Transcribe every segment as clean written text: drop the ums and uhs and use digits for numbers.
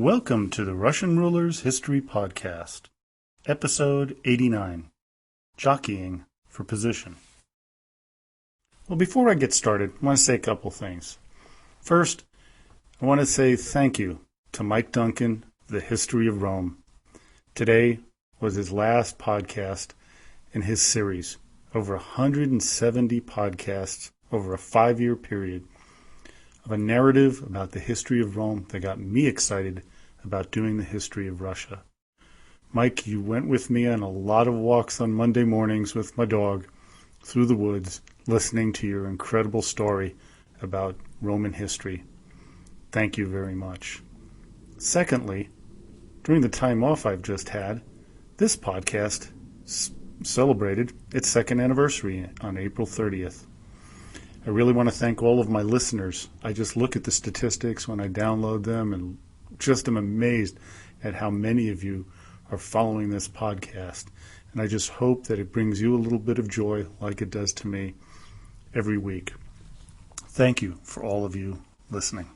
Welcome to the Russian Rulers History Podcast, Episode 89, Jockeying for Position. Well, before I get started, I want to say a couple things. First, I want to say thank you to Mike Duncan, The History of Rome. Today was his last podcast in his series, over 170 podcasts over a 5-year period of a narrative about the history of Rome that got me excited about doing the history of Russia. Mike, you went with me on a lot of walks on Monday mornings with my dog through the woods, listening to your incredible story about Roman history. Thank you very much. Secondly, during the time off I've just had, this podcast celebrated its second anniversary on April 30th. I really want to thank all of my listeners. I just look at the statistics when I download them and just am amazed at how many of you are following this podcast. And I just hope that it brings you a little bit of joy like it does to me every week. Thank you for all of you listening.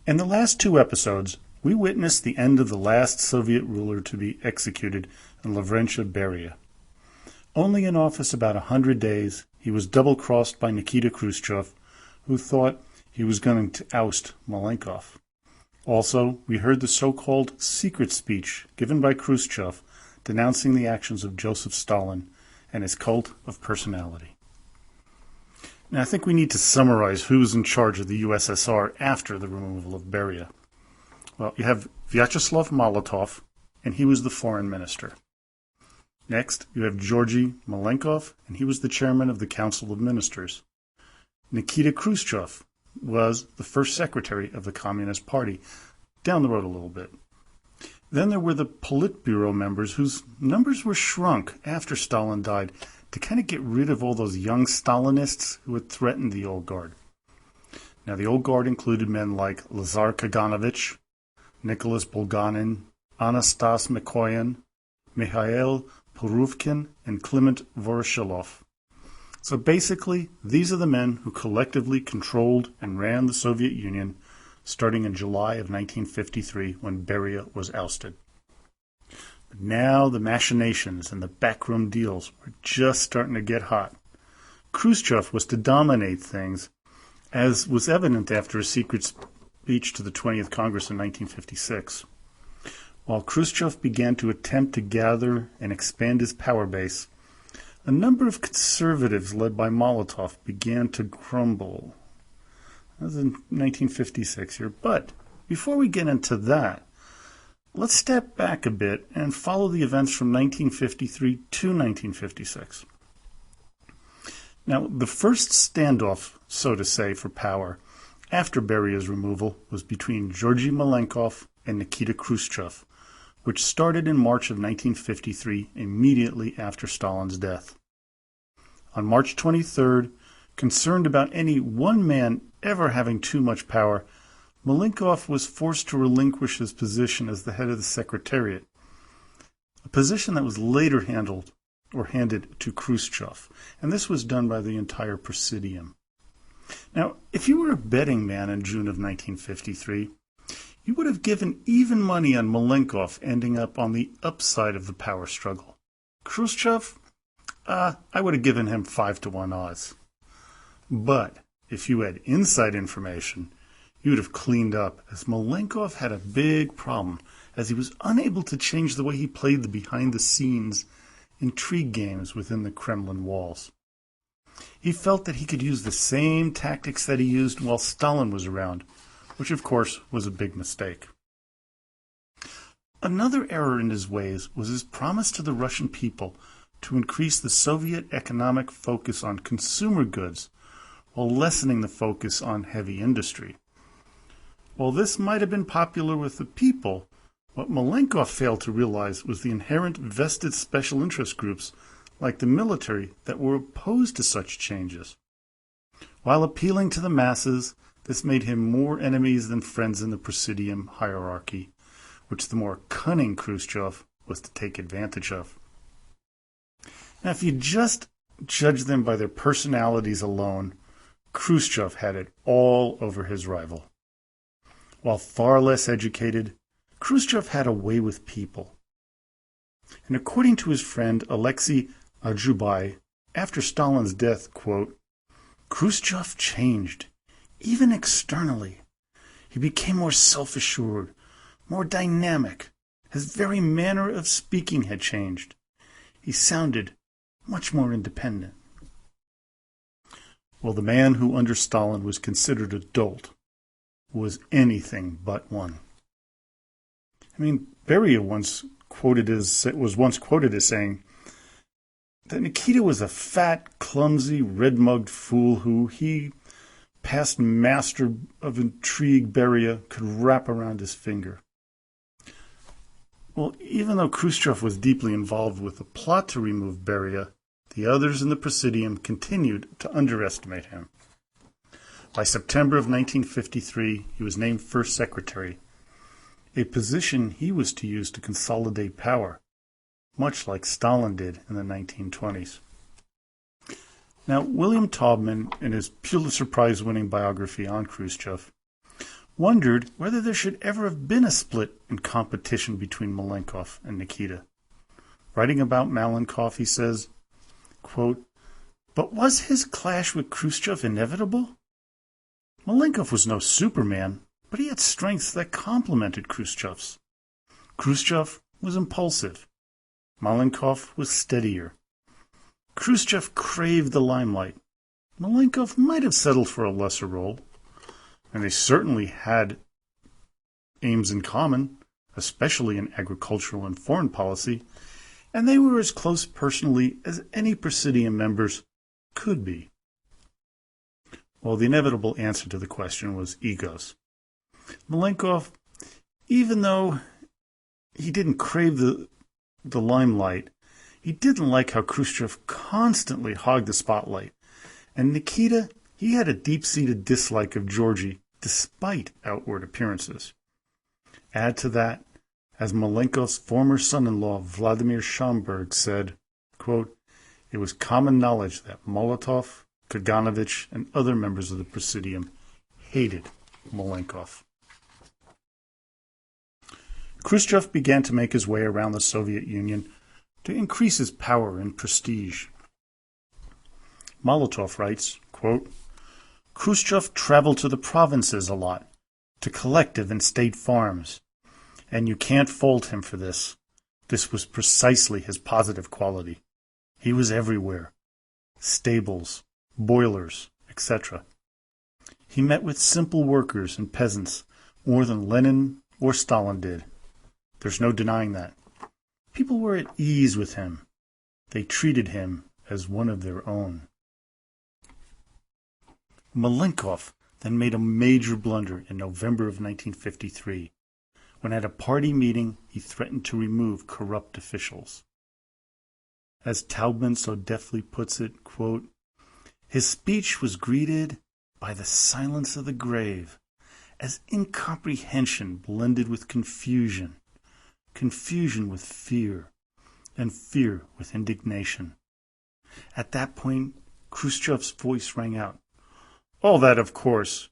In the last 2 episodes, we witnessed the end of the last Soviet ruler to be executed in Lavrentiy Beria. Only in office about 100 days, he was double-crossed by Nikita Khrushchev, who thought he was going to oust Malenkov. Also, we heard the so-called secret speech given by Khrushchev denouncing the actions of Joseph Stalin and his cult of personality. Now, I think we need to summarize who was in charge of the USSR after the removal of Beria. Well, you have Vyacheslav Molotov, and he was the foreign minister. Next, you have Georgy Malenkov, and he was the chairman of the Council of Ministers. Nikita Khrushchev was the first secretary of the Communist Party, down the road a little bit. Then there were the Politburo members whose numbers were shrunk after Stalin died to kind of get rid of all those young Stalinists who had threatened the old guard. Now, the old guard included men like Lazar Kaganovich, Nicholas Bulganin, Anastas Mikoyan, Mikhail Poruvkin, and Clement Voroshilov. So basically, these are the men who collectively controlled and ran the Soviet Union starting in July of 1953 when Beria was ousted. But now the machinations and the backroom deals were just starting to get hot. Khrushchev was to dominate things, as was evident after a secret speech to the 20th Congress in 1956. While Khrushchev began to attempt to gather and expand his power base, a number of conservatives led by Molotov began to crumble. That was in 1956 here. But before we get into that, let's step back a bit and follow the events from 1953 to 1956. Now, the first standoff, so to say, for power after Beria's removal was between Georgy Malenkov and Nikita Khrushchev, which started in March of 1953, immediately after Stalin's death. On March 23rd, concerned about any one man ever having too much power, Malenkov was forced to relinquish his position as the head of the Secretariat, a position that was later handed to Khrushchev, and this was done by the entire Presidium. Now, if you were a betting man in June of 1953, you would have given even money on Malenkov ending up on the upside of the power struggle. Khrushchev, I would have given him 5-1 odds. But if you had inside information, you would have cleaned up, as Malenkov had a big problem, as he was unable to change the way he played the behind-the-scenes intrigue games within the Kremlin walls. He felt that he could use the same tactics that he used while Stalin was around, which of course was a big mistake. Another error in his ways was his promise to the Russian people to increase the Soviet economic focus on consumer goods while lessening the focus on heavy industry. While this might have been popular with the people, what Malenkov failed to realize was the inherent vested special interest groups like the military that were opposed to such changes. While appealing to the masses, this made him more enemies than friends in the Presidium hierarchy, which the more cunning Khrushchev was to take advantage of. Now, if you just judge them by their personalities alone, Khrushchev had it all over his rival. While far less educated, Khrushchev had a way with people. And according to his friend Alexei Ajubai, after Stalin's death, quote, Khrushchev changed, even externally. He became more self-assured, more dynamic. His very manner of speaking had changed. He sounded much more independent. Well, the man who under Stalin was considered a dolt was anything but one. I mean, Beria was once quoted as saying that Nikita was a fat, clumsy, red-mugged fool who he, past master of intrigue Beria, could wrap around his finger. Well, even though Khrushchev was deeply involved with the plot to remove Beria, the others in the Presidium continued to underestimate him. By September of 1953, he was named First Secretary, a position he was to use to consolidate power, much like Stalin did in the 1920s. Now, William Taubman, in his Pulitzer Prize-winning biography on Khrushchev, wondered whether there should ever have been a split in competition between Malenkov and Nikita. Writing about Malenkov, he says, quote, but was his clash with Khrushchev inevitable? Malenkov was no Superman, but he had strengths that complemented Khrushchev's. Khrushchev was impulsive. Malenkov was steadier. Khrushchev craved the limelight. Malenkov might have settled for a lesser role, and they certainly had aims in common, especially in agricultural and foreign policy, and they were as close personally as any Presidium members could be. Well, the inevitable answer to the question was egos. Malenkov, even though he didn't crave the limelight, he didn't like how Khrushchev constantly hogged the spotlight. And Nikita, he had a deep-seated dislike of Georgy, despite outward appearances. Add to that, as Malenkov's former son-in-law Vladimir Schomburg said, quote, it was common knowledge that Molotov, Kaganovich, and other members of the Presidium hated Malenkov. Khrushchev began to make his way around the Soviet Union to increase his power and prestige. Molotov writes, quote, Khrushchev traveled to the provinces a lot, to collective and state farms, and you can't fault him for this. This was precisely his positive quality. He was everywhere. Stables, boilers, etc. He met with simple workers and peasants more than Lenin or Stalin did. There's no denying that. People were at ease with him. They treated him as one of their own. Malenkov then made a major blunder in November of 1953, when at a party meeting he threatened to remove corrupt officials. As Taubman so deftly puts it, quote, his speech was greeted by the silence of the grave, as incomprehension blended with confusion, confusion with fear, and fear with indignation. At that point, Khrushchev's voice rang out. All that, of course,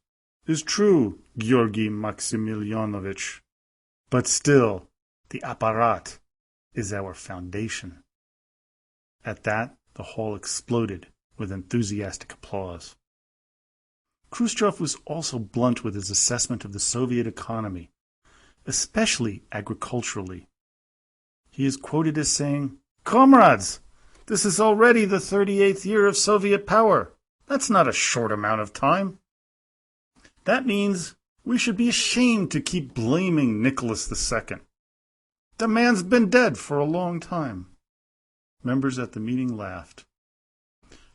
is true, Georgy Maximilianovich. But still, the apparat is our foundation. At that, the hall exploded with enthusiastic applause. Khrushchev was also blunt with his assessment of the Soviet economy, especially agriculturally. He is quoted as saying, comrades, this is already the 38th year of Soviet power. That's not a short amount of time. That means we should be ashamed to keep blaming Nicholas II. The man's been dead for a long time. Members at the meeting laughed.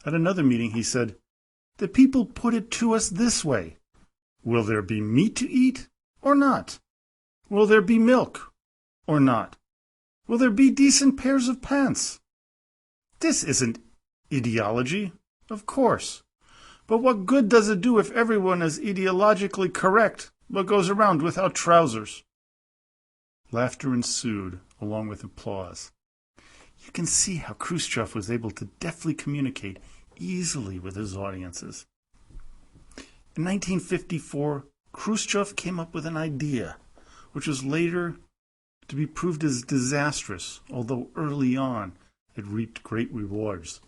At another meeting he said, the people put it to us this way. Will there be meat to eat or not? Will there be milk or not? Will there be decent pairs of pants? This isn't ideology, of course. But what good does it do if everyone is ideologically correct but goes around without trousers? Laughter ensued, along with applause. You can see how Khrushchev was able to deftly communicate easily with his audiences. In 1954, Khrushchev came up with an idea, which was later to be proved as disastrous, although early on it reaped great rewards.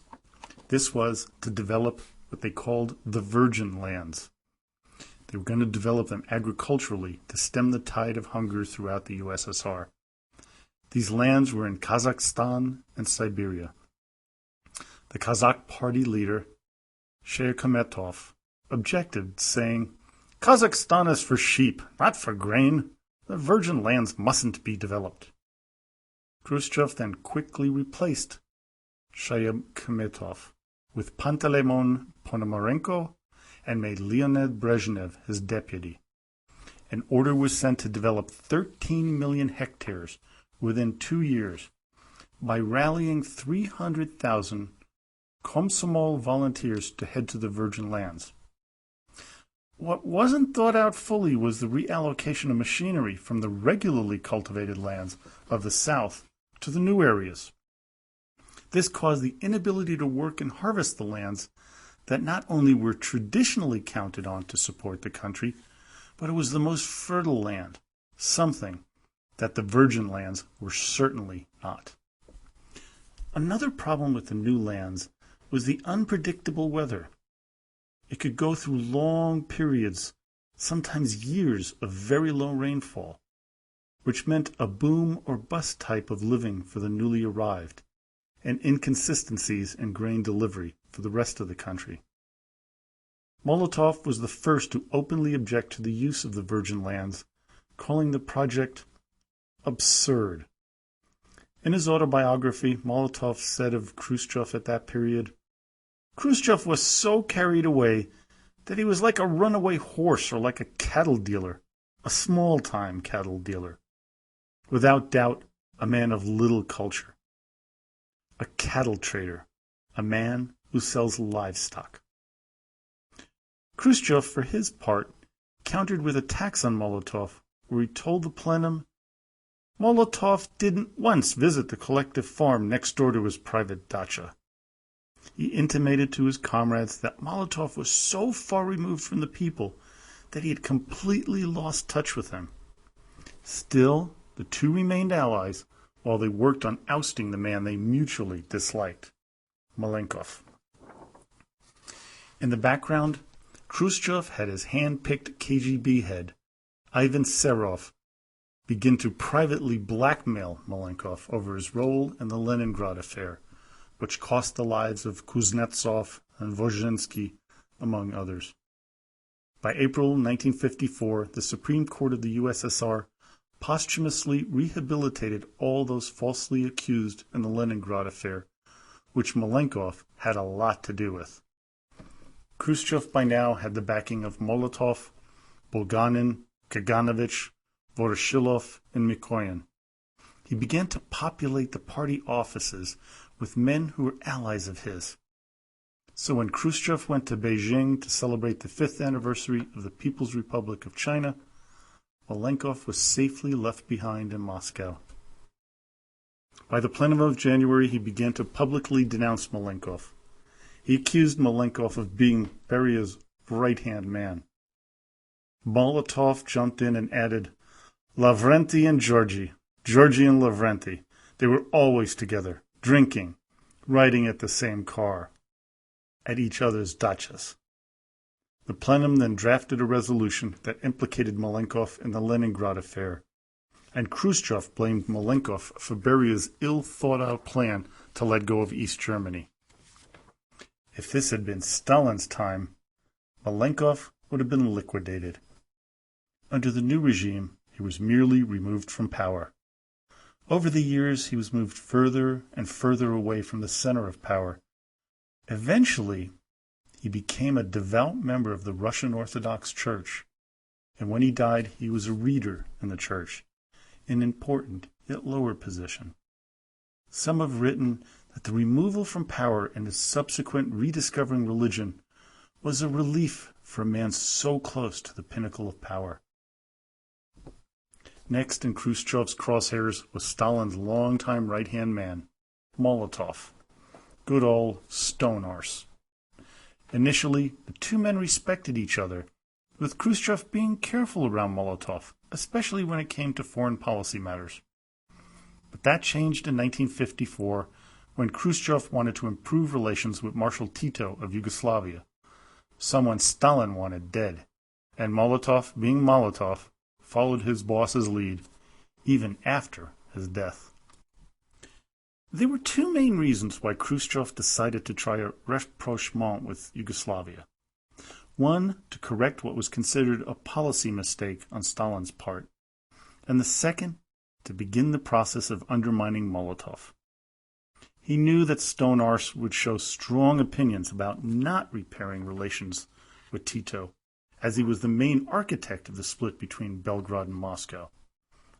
This was to develop what they called the Virgin Lands. They were going to develop them agriculturally to stem the tide of hunger throughout the USSR. These lands were in Kazakhstan and Siberia. The Kazakh party leader, Sheikhametov, objected, saying, "Kazakhstan is for sheep, not for grain. The virgin lands mustn't be developed." Khrushchev then quickly replaced Sheikhametov with Panteleimon Ponomarenko and made Leonid Brezhnev his deputy. An order was sent to develop 13 million hectares within 2 years by rallying 300,000 Komsomol volunteers to head to the Virgin Lands. What wasn't thought out fully was the reallocation of machinery from the regularly cultivated lands of the south to the new areas. This caused the inability to work and harvest the lands that not only were traditionally counted on to support the country, but it was the most fertile land, something that the Virgin Lands were certainly not. Another problem with the new lands was the unpredictable weather. It could go through long periods, sometimes years, of very low rainfall, which meant a boom or bust type of living for the newly arrived, and inconsistencies in grain delivery for the rest of the country. Molotov was the first to openly object to the use of the Virgin Lands, calling the project absurd. In his autobiography, Molotov said of Khrushchev at that period, "Khrushchev was so carried away that he was like a runaway horse or like a cattle dealer, a small-time cattle dealer. Without doubt, a man of little culture. A cattle trader, a man who sells livestock." Khrushchev, for his part, countered with attacks on Molotov, where he told the plenum Molotov didn't once visit the collective farm next door to his private dacha. He intimated to his comrades that Molotov was so far removed from the people that he had completely lost touch with them. Still, the two remained allies while they worked on ousting the man they mutually disliked, Malenkov. In the background, Khrushchev had his hand-picked KGB head, Ivan Serov, begin to privately blackmail Malenkov over his role in the Leningrad affair, which cost the lives of Kuznetsov and Vozhinsky, among others. By April 1954, the Supreme Court of the USSR posthumously rehabilitated all those falsely accused in the Leningrad affair, which Malenkov had a lot to do with. Khrushchev by now had the backing of Molotov, Bulganin, Kaganovich, Voroshilov, and Mikoyan. He began to populate the party offices with men who were allies of his. So when Khrushchev went to Beijing to celebrate the 5th anniversary of the People's Republic of China, Malenkov was safely left behind in Moscow. By the plenum of January, he began to publicly denounce Malenkov. He accused Malenkov of being Beria's right-hand man. Molotov jumped in and added, "Lavrenti and Georgy and Lavrenti. They were always together, drinking, riding at the same car, at each other's dachas." The plenum then drafted a resolution that implicated Malenkov in the Leningrad affair, and Khrushchev blamed Malenkov for Beria's ill-thought-out plan to let go of East Germany. If this had been Stalin's time, Malenkov would have been liquidated. Under the new regime, he was merely removed from power. Over the years, he was moved further and further away from the center of power. Eventually, he became a devout member of the Russian Orthodox Church, and when he died, he was a reader in the church, an important yet lower position. Some have written that the removal from power and his subsequent rediscovering religion was a relief for a man so close to the pinnacle of power. Next in Khrushchev's crosshairs was Stalin's longtime right-hand man, Molotov. Good old stone arse. Initially, the two men respected each other, with Khrushchev being careful around Molotov, especially when it came to foreign policy matters. But that changed in 1954 when Khrushchev wanted to improve relations with Marshal Tito of Yugoslavia, someone Stalin wanted dead, and Molotov, being Molotov, followed his boss's lead, even after his death. There were two main reasons why Khrushchev decided to try a rapprochement with Yugoslavia. One, to correct what was considered a policy mistake on Stalin's part, and the second, to begin the process of undermining Molotov. He knew that Stone Arse would show strong opinions about not repairing relations with Tito, as he was the main architect of the split between Belgrade and Moscow,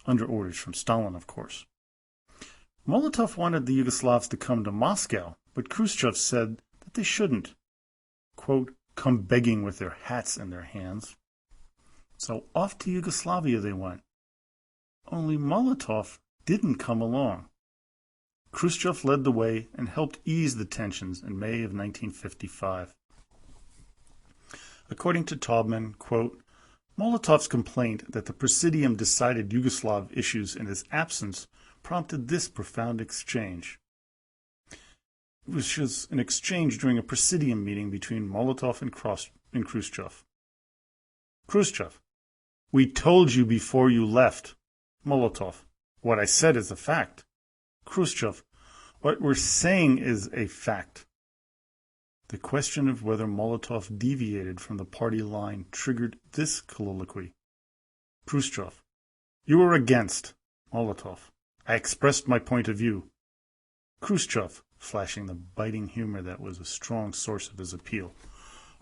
under orders from Stalin, of course. Molotov wanted the Yugoslavs to come to Moscow, but Khrushchev said that they shouldn't, quote, come begging with their hats in their hands. So off to Yugoslavia they went. Only Molotov didn't come along. Khrushchev led the way and helped ease the tensions in May of 1955. According to Taubman, quote, Molotov's complaint that the Presidium decided Yugoslav issues in his absence prompted this profound exchange. It was an exchange during a Presidium meeting between Molotov and Khrushchev. Khrushchev, we told you before you left. Molotov, what I said is a fact. Khrushchev, what we're saying is a fact. The question of whether Molotov deviated from the party line triggered this colloquy. Khrushchev, you were against. Molotov, I expressed my point of view. Khrushchev, flashing the biting humor that was a strong source of his appeal.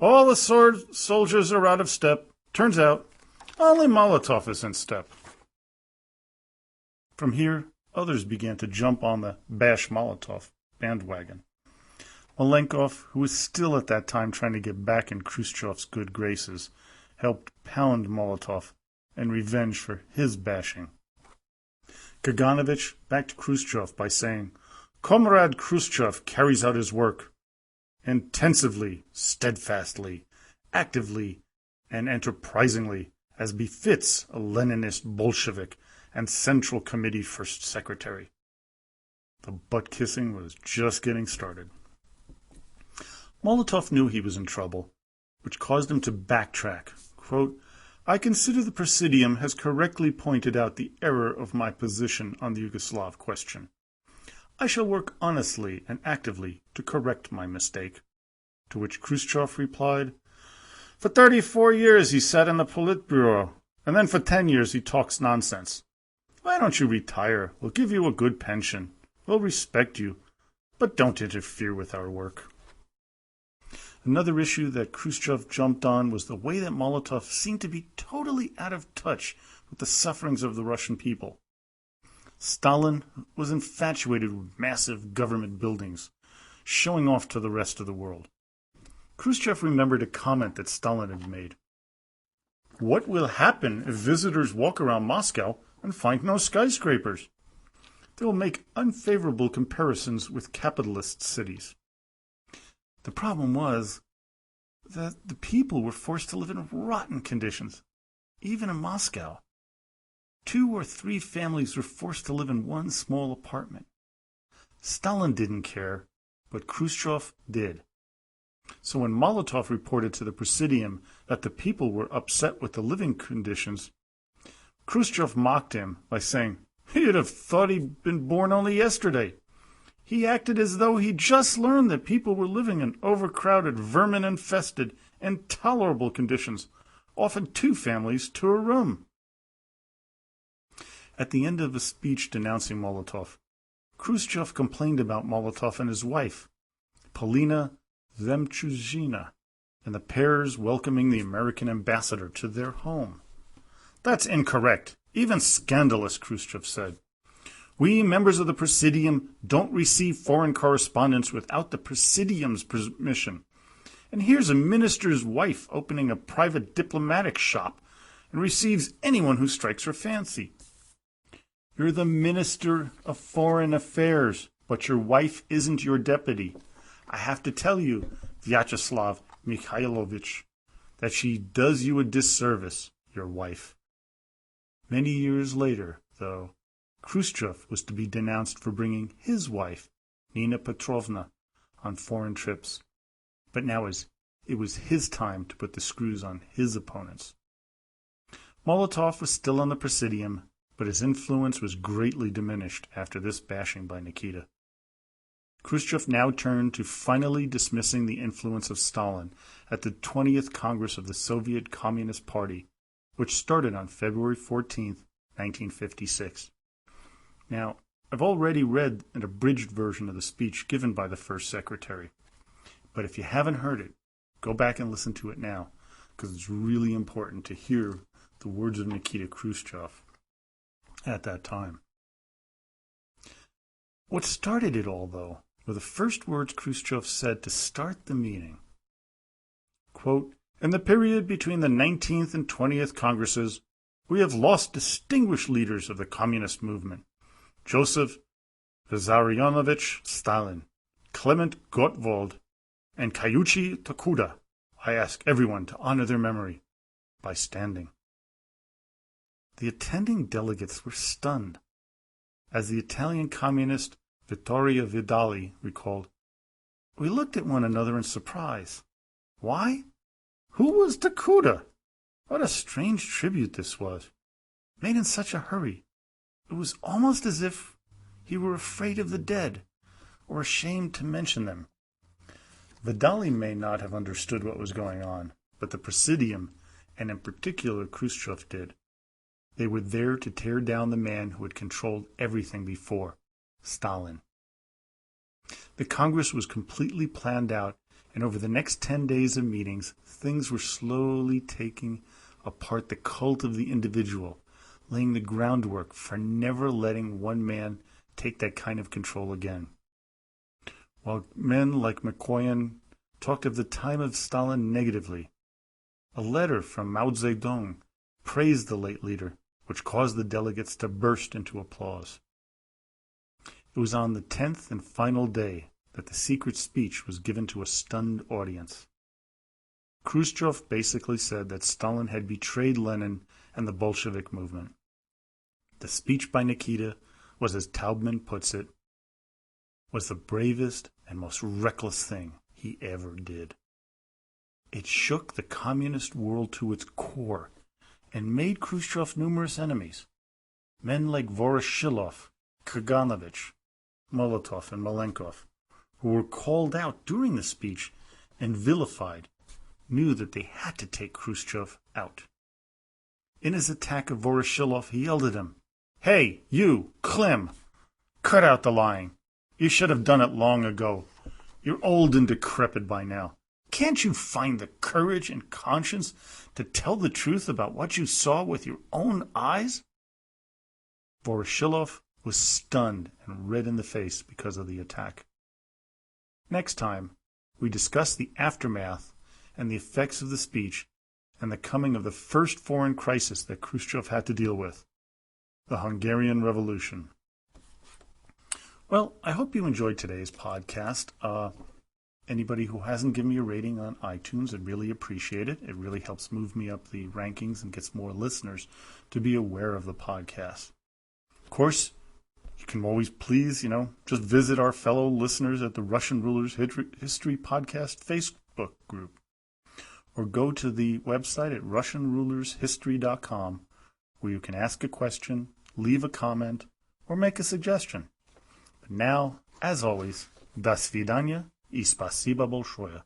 All the soldiers are out of step. Turns out, only Molotov is in step. From here, others began to jump on the Bash Molotov bandwagon. Malenkov, who was still at that time trying to get back in Khrushchev's good graces, helped pound Molotov in revenge for his bashing. Kaganovich backed Khrushchev by saying, Comrade Khrushchev carries out his work intensively, steadfastly, actively, and enterprisingly, as befits a Leninist Bolshevik and Central Committee First Secretary. The butt-kissing was just getting started. Molotov knew he was in trouble, which caused him to backtrack. Quote, I consider the Presidium has correctly pointed out the error of my position on the Yugoslav question. I shall work honestly and actively to correct my mistake. To which Khrushchev replied, For 34 years he sat in the Politburo, and then for 10 years he talks nonsense. Why don't you retire? We'll give you a good pension. We'll respect you, but don't interfere with our work. Another issue that Khrushchev jumped on was the way that Molotov seemed to be totally out of touch with the sufferings of the Russian people. Stalin was infatuated with massive government buildings, showing off to the rest of the world. Khrushchev remembered a comment that Stalin had made. What will happen if visitors walk around Moscow and find no skyscrapers? They will make unfavorable comparisons with capitalist cities. The problem was that the people were forced to live in rotten conditions, even in Moscow. 2 or 3 families were forced to live in one small apartment. Stalin didn't care, but Khrushchev did. So when Molotov reported to the Presidium that the people were upset with the living conditions, Khrushchev mocked him by saying, You'd have thought he'd been born only yesterday. He acted as though he just learned that people were living in overcrowded, vermin-infested, intolerable conditions, often 2 families to a room. At the end of a speech denouncing Molotov, Khrushchev complained about Molotov and his wife, Polina Zemchuzhina, and the pairs welcoming the American ambassador to their home. That's incorrect, even scandalous, Khrushchev said. We, members of the Presidium, don't receive foreign correspondence without the Presidium's permission. And here's a minister's wife opening a private diplomatic shop and receives anyone who strikes her fancy. You're the Minister of Foreign Affairs, but your wife isn't your deputy. I have to tell you, Vyacheslav Mikhailovich, that she does you a disservice, your wife. Many years later, though, Khrushchev was to be denounced for bringing his wife, Nina Petrovna, on foreign trips. But now it was his time to put the screws on his opponents. Molotov was still on the Presidium, but his influence was greatly diminished after this bashing by Nikita. Khrushchev now turned to finally dismissing the influence of Stalin at the 20th Congress of the Soviet Communist Party, which started on February 14, 1956. Now, I've already read an abridged version of the speech given by the First Secretary, but if you haven't heard it, go back and listen to it now, because it's really important to hear the words of Nikita Khrushchev at that time. What started it all, though, were the first words Khrushchev said to start the meeting. Quote, "In the period between the 19th and 20th Congresses, we have lost distinguished leaders of the communist movement. Joseph Vissarionovich Stalin, Clement Gottwald, and Keiichi Tokuda. I ask everyone to honor their memory by standing." The attending delegates were stunned. As the Italian communist Vittorio Vidali recalled, "We looked at one another in surprise. Why? Who was Tokuda? What a strange tribute this was, made in such a hurry. It was almost as if he were afraid of the dead, or ashamed to mention them." Vidali may not have understood what was going on, but the Presidium, and in particular Khrushchev, did. They were there to tear down the man who had controlled everything before, Stalin. The Congress was completely planned out, and over the next 10 days of meetings, things were slowly taking apart the cult of the individual, laying the groundwork for never letting one man take that kind of control again. While men like Mikoyan talked of the time of Stalin negatively, a letter from Mao Zedong praised the late leader, which caused the delegates to burst into applause. It was on the 10th and final day that the secret speech was given to a stunned audience. Khrushchev basically said that Stalin had betrayed Lenin and the Bolshevik movement. The speech by Nikita was, as Taubman puts it, was the bravest and most reckless thing he ever did. It shook the communist world to its core and made Khrushchev numerous enemies. Men like Voroshilov, Kaganovich, Molotov, and Malenkov, who were called out during the speech and vilified, knew that they had to take Khrushchev out. In his attack of Voroshilov, he yelled at him, "Hey, you, Klim, cut out the lying. You should have done it long ago. You're old and decrepit by now. Can't you find the courage and conscience to tell the truth about what you saw with your own eyes?" Voroshilov was stunned and red in the face because of the attack. Next time, we discuss the aftermath and the effects of the speech and the coming of the first foreign crisis that Khrushchev had to deal with, the Hungarian Revolution. Well, I hope you enjoyed today's podcast. Anybody who hasn't given me a rating on iTunes, I'd really appreciate it. It really helps move me up the rankings and gets more listeners to be aware of the podcast. Of course, you can always please, just visit our fellow listeners at the Russian Rulers History Podcast Facebook group, or go to the website at RussianRulersHistory.com, where you can ask a question, leave a comment, or make a suggestion. But now, as always, до свидания и спасибо большое.